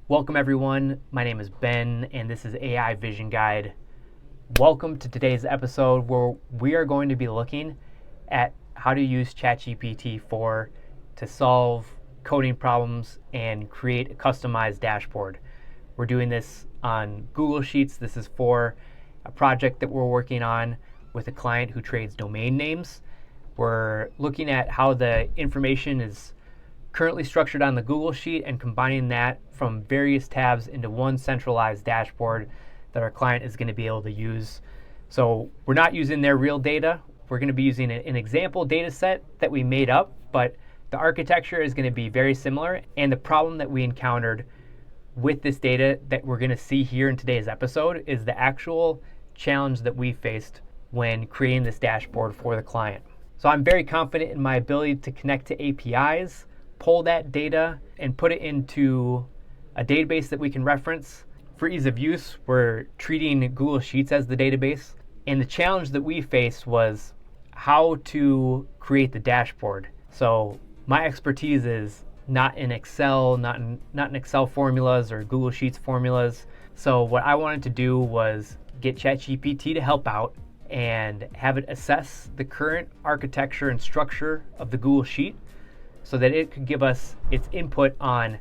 Welcome everyone, my name is Ben and this is AI Vision Guide. Welcome to today's episode where we are going to be looking at how to use ChatGPT4 to solve coding problems and create a customized dashboard. We're doing this on Google Sheets. This is for a project that we're working on with a client who trades domain names. We're looking at how the information is currently structured on the Google Sheet and combining that from various tabs into one centralized dashboard that our client is going to be able to use. So we're not using their real data. We're going to be using an example data set that we made up, but the architecture is going to be very similar. And the problem that we encountered with this data that we're going to see here in today's episode is the actual challenge that we faced when creating this dashboard for the client. So I'm very confident in my ability to connect to APIs, pull that data, and put it into a database that we can reference. For ease of use, we're treating Google Sheets as the database. And the challenge that we faced was how to create the dashboard. So my expertise is not in Excel, not in Excel formulas or Google Sheets formulas. So what I wanted to do was get ChatGPT to help out and have it assess the current architecture and structure of the Google Sheet so that it could give us its input on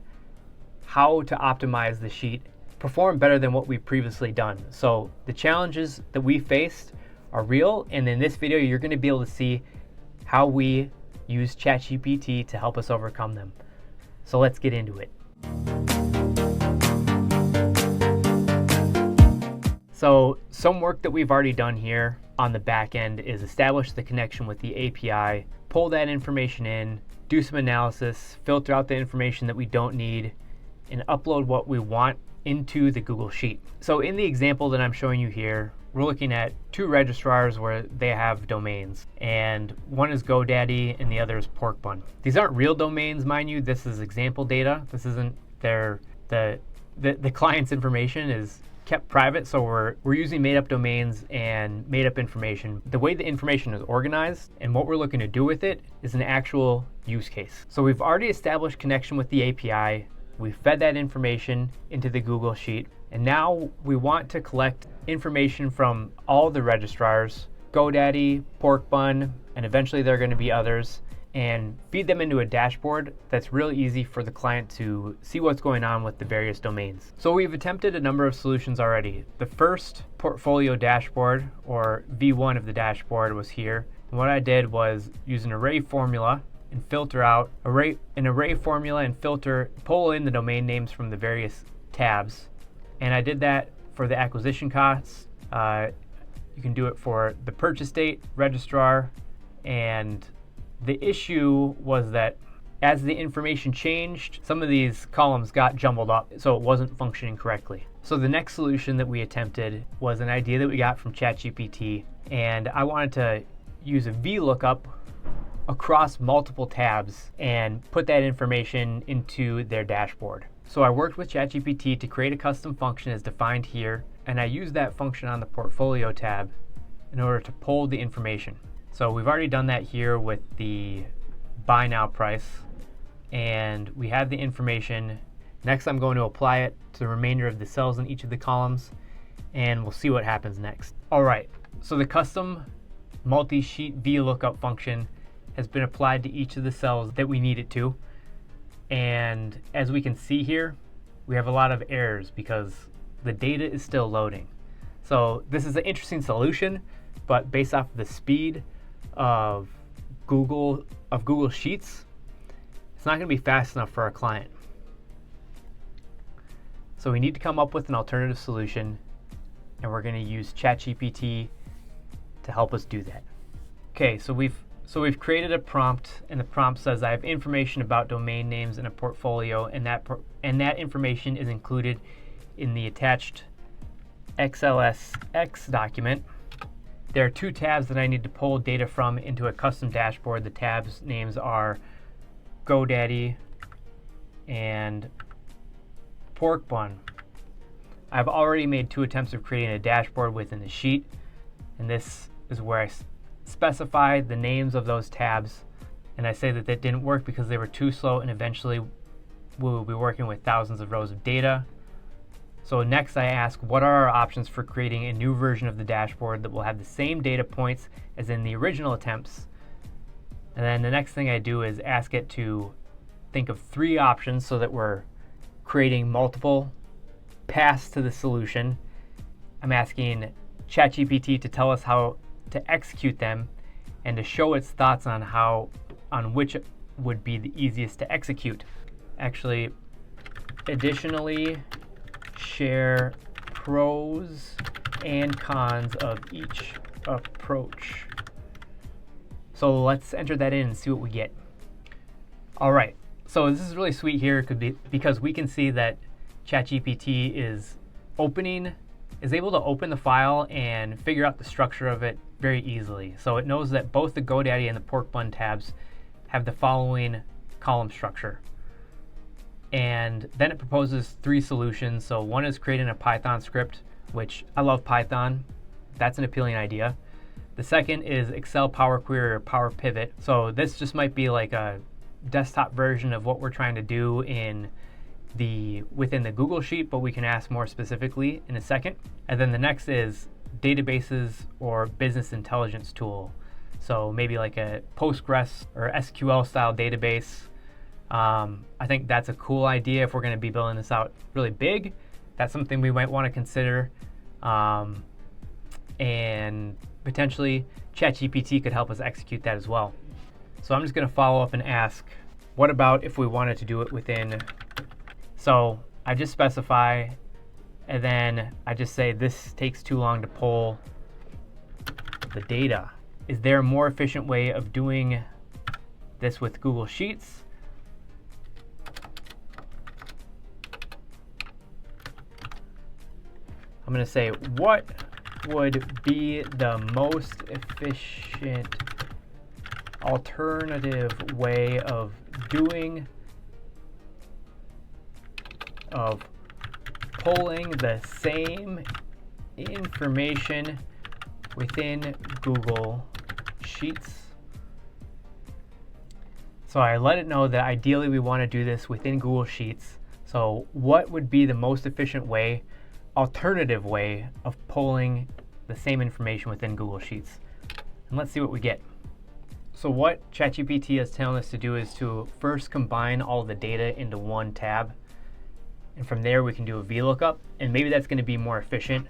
how to optimize the sheet, perform better than what we've previously done. So the challenges that we faced are real, and in this video you're going to be able to see how we use ChatGPT to help us overcome them. So let's get into it. So some work that we've already done here on the back end is establish the connection with the API, pull that information in, do some analysis, filter out the information that we don't need, and upload what we want into the Google Sheet. So in the example that I'm showing you here, we're looking at two registrars where they have domains, and one is GoDaddy and the other is Porkbun. These aren't real domains, mind you. This is example data. This isn't the client's information is kept private, so we're using made-up domains and made-up information. The way the information is organized and what we're looking to do with it is an actual use case. So we've already established connection with the API. We fed that information into the Google Sheet, and now we want to collect information from all the registrars, GoDaddy, Porkbun, and eventually there are going to be others, and feed them into a dashboard that's really easy for the client to see what's going on with the various domains. So we've attempted a number of solutions already. The first portfolio dashboard, or V1 of the dashboard, was here. And what I did was use an array formula and filter out an array formula and pull in the domain names from the various tabs. And I did that for the acquisition costs. You can do it for the purchase date, registrar, and the issue was that as the information changed, some of these columns got jumbled up, so it wasn't functioning correctly. So the next solution that we attempted was an idea that we got from ChatGPT, and I wanted to use a VLOOKUP across multiple tabs and put that information into their dashboard. So I worked with ChatGPT to create a custom function as defined here, and I used that function on the portfolio tab in order to pull the information. So we've already done that here with the buy now price, and we have the information. Next, I'm going to apply it to the remainder of the cells in each of the columns, and we'll see what happens next. All right, so the custom multi-sheet VLOOKUP function has been applied to each of the cells that we need it to. And as we can see here, we have a lot of errors because the data is still loading. So this is an interesting solution, but based off of the speed of Google Sheets, it's not going to be fast enough for our client. So we need to come up with an alternative solution, and we're going to use ChatGPT to help us do that. Okay, so we've created a prompt, and the prompt says I have information about domain names in a portfolio, and that information is included in the attached XLSX document. There are two tabs that I need to pull data from into a custom dashboard. The tabs names are GoDaddy and Porkbun. I've already made 2 attempts of creating a dashboard within the sheet, and this is where I specify the names of those tabs, and I say that didn't work because they were too slow, and eventually we will be working with thousands of rows of data. So next I ask, what are our options for creating a new version of the dashboard that will have the same data points as in the original attempts? And then the next thing I do is ask it to think of 3 options so that we're creating multiple paths to the solution. I'm asking ChatGPT to tell us how to execute them and to show its thoughts on which would be the easiest to execute. Actually, additionally, share pros and cons of each approach. So let's enter that in and see what we get. All right, so this is really sweet here because we can see that ChatGPT is able to open the file and figure out the structure of it very easily. So it knows that both the GoDaddy and the Pork Bun tabs have the following column structure. And then it proposes 3 solutions. So one is creating a Python script, which I love Python. That's an appealing idea. The second is Excel Power Query or Power Pivot. So this just might be like a desktop version of what we're trying to do within the Google Sheet, but we can ask more specifically in a second. And then the next is databases or business intelligence tool. So maybe like a Postgres or SQL style database. I think that's a cool idea if we're going to be building this out really big. That's something we might want to consider. And potentially ChatGPT could help us execute that as well. So I'm just going to follow up and ask, what about if we wanted to do it within? So I just specify, and then I just say this takes too long to pull the data. Is there a more efficient way of doing this with Google Sheets? I'm going to say, what would be the most efficient alternative way of pulling the same information within Google Sheets? So I let it know that ideally we want to do this within Google Sheets. So what would be the most efficient alternative way of pulling the same information within Google Sheets? And let's see what we get. So what ChatGPT is telling us to do is to first combine all the data into one tab. And from there we can do a VLOOKUP, and maybe that's going to be more efficient.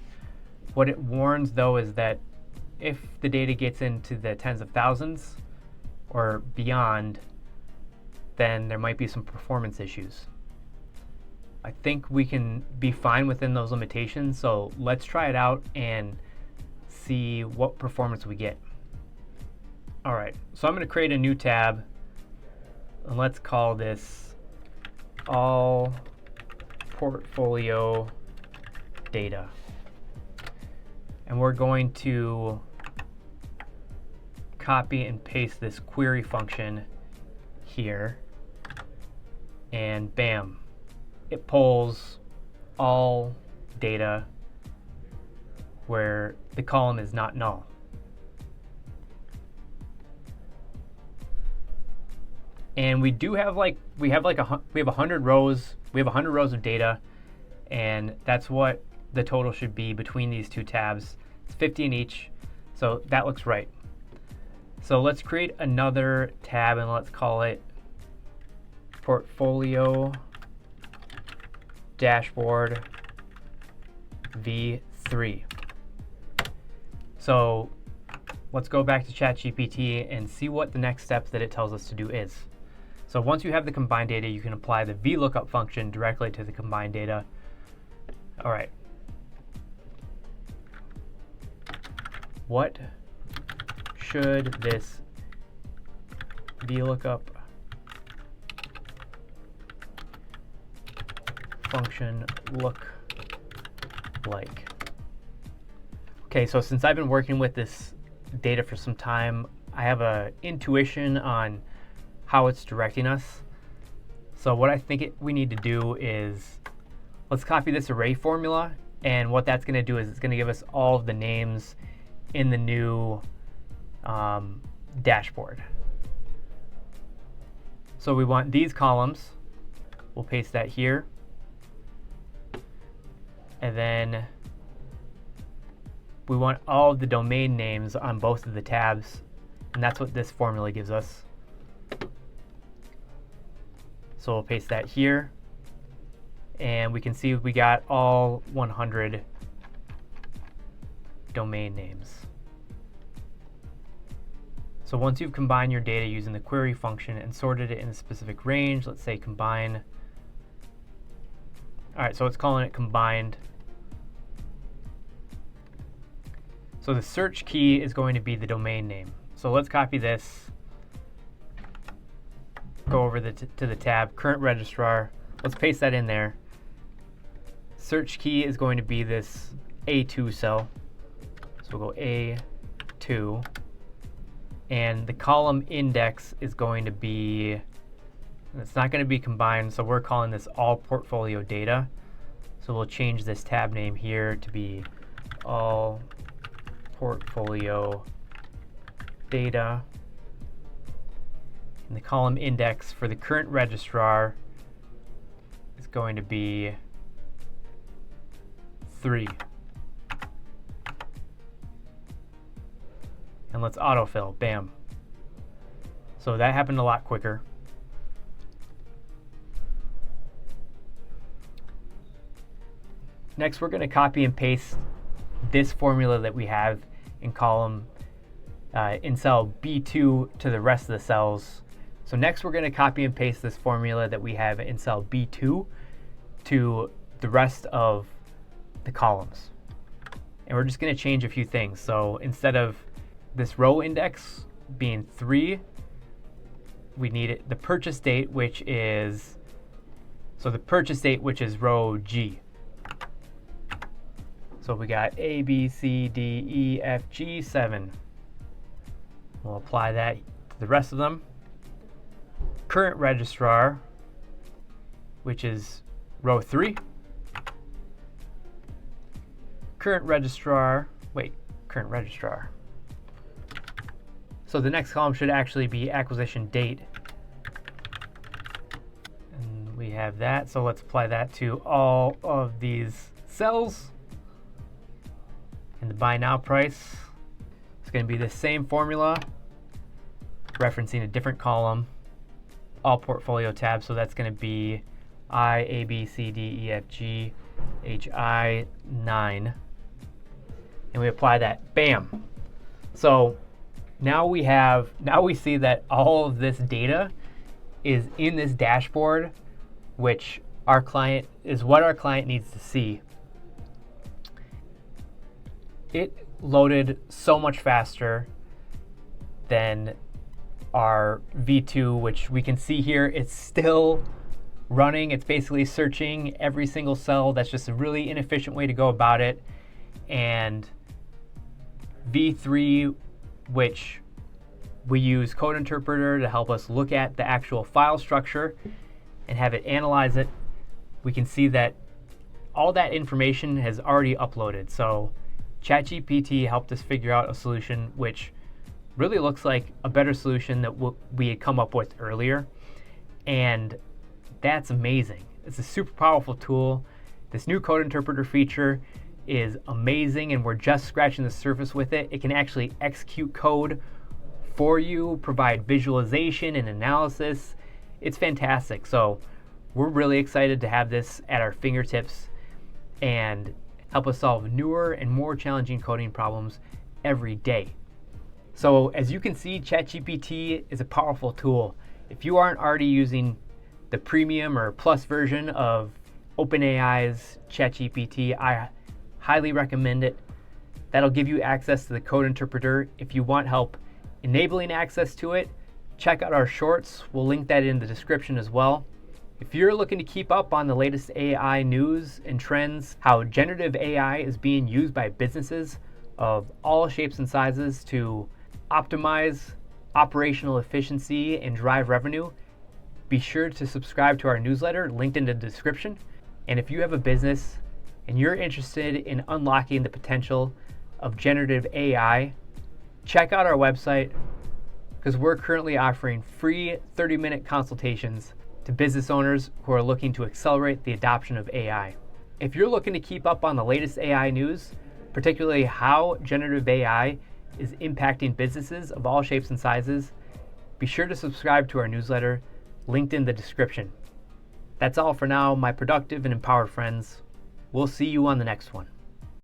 What it warns though is that if the data gets into the tens of thousands or beyond, then there might be some performance issues. I think we can be fine within those limitations, so let's try it out and see what performance we get. All right, so I'm going to create a new tab, and let's call this All Portfolio Data. And we're going to copy and paste this query function here, and bam, it pulls all data where the column is not null. And we do have we have 100 rows. We have 100 rows of data, and that's what the total should be between these two tabs. It's 50 in each, so that looks right. So let's create another tab and let's call it Portfolio Dashboard V3. So let's go back to ChatGPT and see what the next steps that it tells us to do is. So once you have the combined data, you can apply the VLOOKUP function directly to the combined data. All right. What should this VLOOKUP function look like? Okay, so since I've been working with this data for some time, I have an intuition on how it's directing us. So what I think we need to do is, let's copy this array formula, and what that's going to do is it's going to give us all of the names in the new dashboard. So we want these columns We'll paste that here. And then we want all of the domain names on both of the tabs, and that's what this formula gives us. So we'll paste that here, and we can see we got all 100 domain names. So once you've combined your data using the query function and sorted it in a specific range, let's say combine. All right, so it's calling it combined. So the search key is going to be the domain name. So let's copy this, go over to the tab, current registrar. Let's paste that in there. Search key is going to be this A2 cell. So we'll go A2. And the column index is going to be, it's not going to be combined, so we're calling this all portfolio data. So we'll change this tab name here to be all portfolio data. And the column index for the current registrar is going to be 3. And let's autofill, bam. So that happened a lot quicker. Next, we're going to copy and paste this formula that we have in column in cell B2 to the rest of the cells. So next, we're going to copy and paste this formula that we have in cell B2 to the rest of the columns. And we're just going to change a few things. So instead of this row index being 3, we need the purchase date, which is, so the purchase date, which is row G. So we got A, B, C, D, E, F, G, 7. We'll apply that to the rest of them. Current registrar, which is row 3. Current registrar. So the next column should actually be acquisition date. And we have that, so let's apply that to all of these cells. And the buy now price is going to be the same formula, referencing a different column, all portfolio tabs. So that's going to be I, A, B, C, D, E, F, G, H, I, 9. And we apply that, bam. So now we see that all of this data is in this dashboard, which our client needs to see. It loaded so much faster than our V2, which we can see here, it's still running. It's basically searching every single cell. That's just a really inefficient way to go about it. And V3, which we use Code Interpreter to help us look at the actual file structure and have it analyze it, we can see that all that information has already uploaded. So ChatGPT helped us figure out a solution which really looks like a better solution that we had come up with earlier. And that's amazing. It's a super powerful tool. This new Code Interpreter feature is amazing, and we're just scratching the surface with it. It can actually execute code for you, provide visualization and analysis. It's fantastic. So we're really excited to have this at our fingertips and help us solve newer and more challenging coding problems every day. So as you can see, ChatGPT is a powerful tool. If you aren't already using the premium or plus version of OpenAI's ChatGPT, I highly recommend it. That'll give you access to the Code Interpreter. If you want help enabling access to it, check out our shorts. We'll link that in the description as well. If you're looking to keep up on the latest AI news and trends, how generative AI is being used by businesses of all shapes and sizes to optimize operational efficiency and drive revenue, be sure to subscribe to our newsletter linked in the description. And if you have a business and you're interested in unlocking the potential of generative AI, check out our website because we're currently offering free 30-minute consultations to business owners who are looking to accelerate the adoption of AI. If you're looking to keep up on the latest AI news, particularly how generative AI is impacting businesses of all shapes and sizes, be sure to subscribe to our newsletter, linked in the description. That's all for now, my productive and empowered friends. We'll see you on the next one.